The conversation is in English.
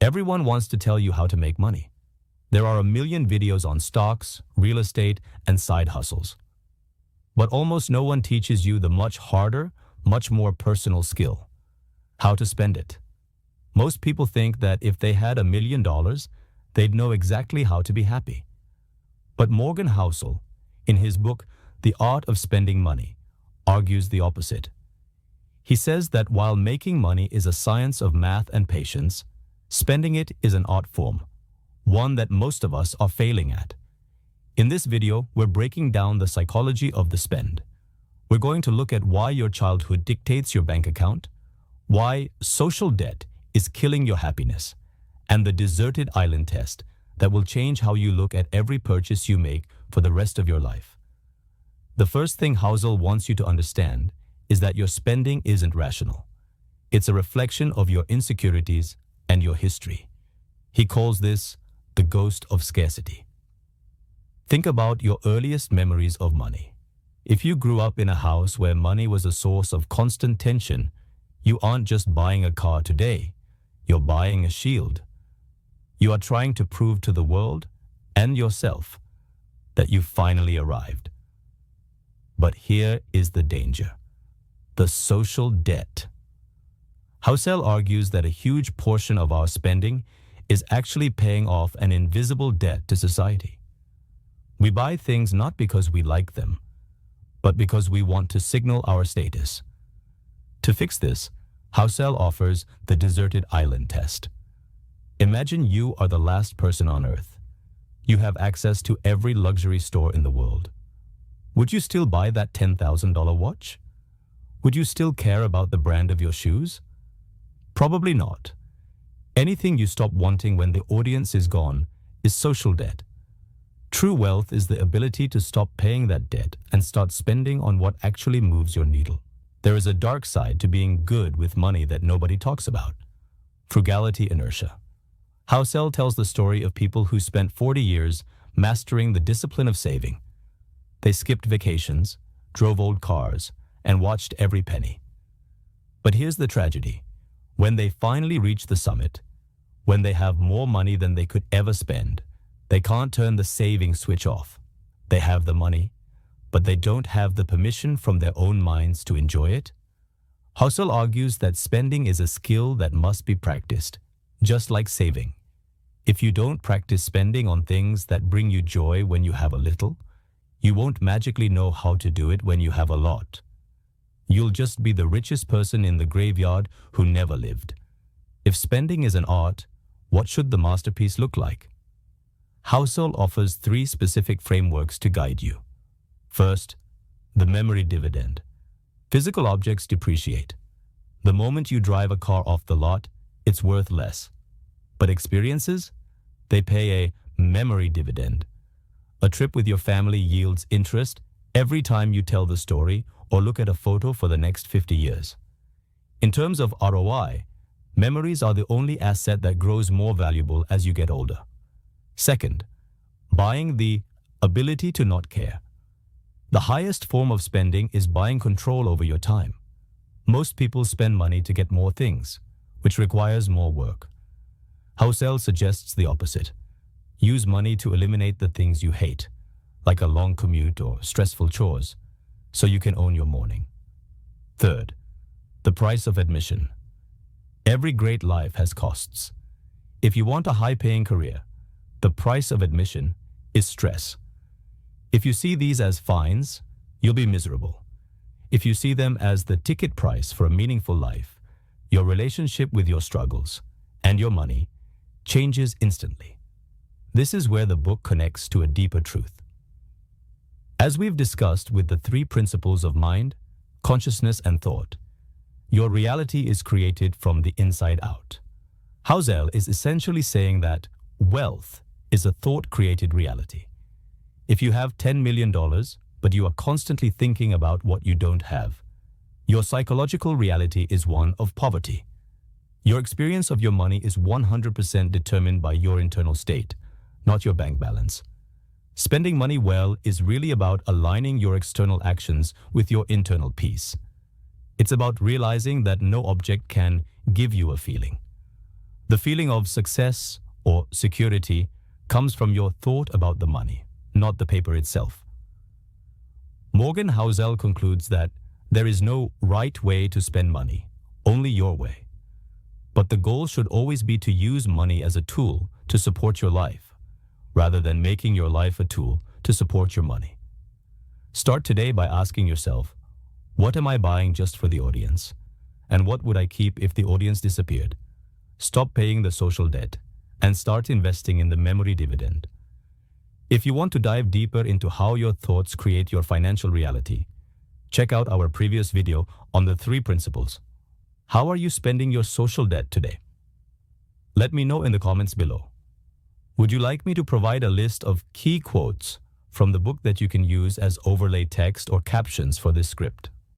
Everyone wants to tell you how to make money. There are a million videos on stocks, real estate, and side hustles. But almost no one teaches you the much harder, much more personal skill: how to spend it. Most people think that if they had $1 million, they'd know exactly how to be happy. But Morgan Housel, in his book, The Art of Spending Money, argues the opposite. He says that while making money is a science of math and patience, spending it is an art form, one that most of us are failing at. In this video, we're breaking down the psychology of the spend. We're going to look at why your childhood dictates your bank account, why social debt is killing your happiness, and the deserted island test that will change how you look at every purchase you make for the rest of your life. The first thing Housel wants you to understand is that your spending isn't rational. It's a reflection of your insecurities and your history. He calls this the ghost of scarcity. Think about your earliest memories of money. If you grew up in a house where money was a source of constant tension, you aren't just buying a car today, you're buying a shield. You are trying to prove to the world and yourself that you've finally arrived. But here is the danger: the social debt. Housel argues that a huge portion of our spending is actually paying off an invisible debt to society. We buy things not because we like them, but because we want to signal our status. To fix this, Housel offers the deserted island test. Imagine you are the last person on Earth. You have access to every luxury store in the world. Would you still buy that $10,000 watch? Would you still care about the brand of your shoes? Probably not. Anything you stop wanting when the audience is gone is social debt. True wealth is the ability to stop paying that debt and start spending on what actually moves your needle. There is a dark side to being good with money that nobody talks about: frugality inertia. Housel tells the story of people who spent 40 years mastering the discipline of saving. They skipped vacations, drove old cars, and watched every penny. But here's the tragedy. When they finally reach the summit, when they have more money than they could ever spend, they can't turn the saving switch off. They have the money, but they don't have the permission from their own minds to enjoy it. Housel argues that spending is a skill that must be practiced, just like saving. If you don't practice spending on things that bring you joy when you have a little, you won't magically know how to do it when you have a lot. You'll just be the richest person in the graveyard who never lived. If spending is an art, what should the masterpiece look like? Housel offers 3 specific frameworks to guide you. First, the memory dividend. Physical objects depreciate. The moment you drive a car off the lot, it's worth less. But experiences? They pay a memory dividend. A trip with your family yields interest every time you tell the story or look at a photo for the next 50 years. In terms of ROI, memories are the only asset that grows more valuable as you get older. Second, buying the ability to not care. The highest form of spending is buying control over your time. Most people spend money to get more things, which requires more work. Housel suggests the opposite. Use money to eliminate the things you hate, like a long commute or stressful chores, so you can own your morning. Third, the price of admission. Every great life has costs. If you want a high-paying career, the price of admission is stress. If you see these as fines, you'll be miserable. If you see them as the ticket price for a meaningful life, your relationship with your struggles and your money changes instantly. This is where the book connects to a deeper truth. As we've discussed with the 3 principles of mind, consciousness, and thought, your reality is created from the inside out. Housel is essentially saying that wealth is a thought-created reality. If you have $10 million, but you are constantly thinking about what you don't have, your psychological reality is one of poverty. Your experience of your money is 100% determined by your internal state, not your bank balance. Spending money well is really about aligning your external actions with your internal peace. It's about realizing that no object can give you a feeling. The feeling of success or security comes from your thought about the money, not the paper itself. Morgan Housel concludes that there is no right way to spend money, only your way. But the goal should always be to use money as a tool to support your life, rather than making your life a tool to support your money. Start today by asking yourself, what am I buying just for the audience? And what would I keep if the audience disappeared? Stop paying the social debt and start investing in the memory dividend. If you want to dive deeper into how your thoughts create your financial reality, check out our previous video on the 3 principles. How are you spending your social debt today? Let me know in the comments below. Would you like me to provide a list of key quotes from the book that you can use as overlay text or captions for this script?